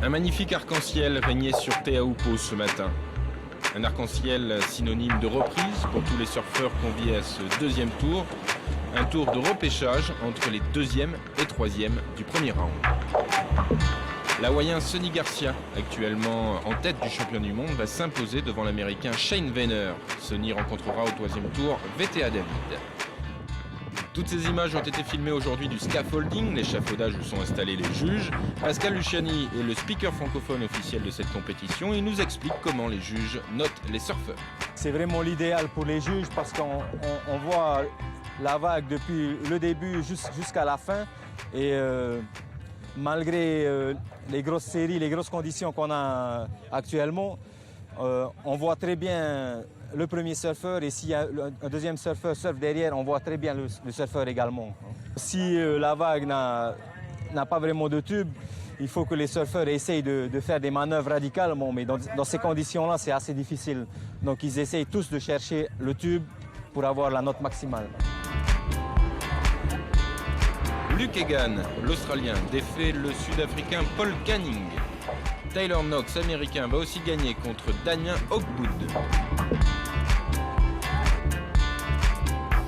Un magnifique arc-en-ciel régnait sur Teahupo'o ce matin. Un arc-en-ciel synonyme de reprise pour tous les surfeurs conviés à ce deuxième tour. Un tour de repêchage entre les deuxième et troisième du premier round. L'Hawaïen Sonny Garcia, actuellement en tête du champion du monde, va s'imposer devant l'Américain Shane Venner. Sonny rencontrera au troisième tour VTA David. Toutes ces images ont été filmées aujourd'hui du scaffolding, l'échafaudage où sont installés les juges. Pascal Luciani est le speaker francophone officiel de cette compétition et il nous explique comment les juges notent les surfeurs. C'est vraiment l'idéal pour les juges parce qu'on voit la vague depuis le début jusqu'à la fin. Et malgré les grosses séries, les grosses conditions qu'on a actuellement, on voit très bien le premier surfeur et s'il y a un deuxième surfeur surfe derrière, on voit très bien le surfeur également. Si la vague n'a pas vraiment de tube, il faut que les surfeurs essayent de faire des manœuvres radicales, mais dans ces conditions-là, c'est assez difficile. Donc ils essayent tous de chercher le tube pour avoir la note maximale. Luke Egan, l'Australien, défait le Sud-Africain Paul Canning. Tyler Knox, américain, va aussi gagner contre Damien Hogwood.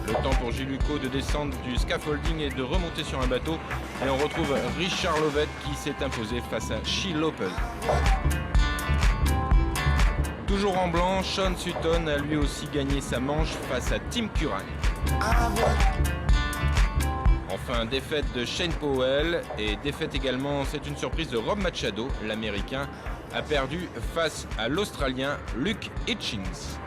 Le temps pour Gilles Lucot de descendre du scaffolding et de remonter sur un bateau. Et on retrouve Richard Lovett qui s'est imposé face à Shea Lopez. Toujours en blanc, Sean Sutton a lui aussi gagné sa manche face à Tim Curran. Enfin, défaite de Shane Powell et défaite également, c'est une surprise de Rob Machado, l'Américain, a perdu face à l'Australien Luke Hitchings.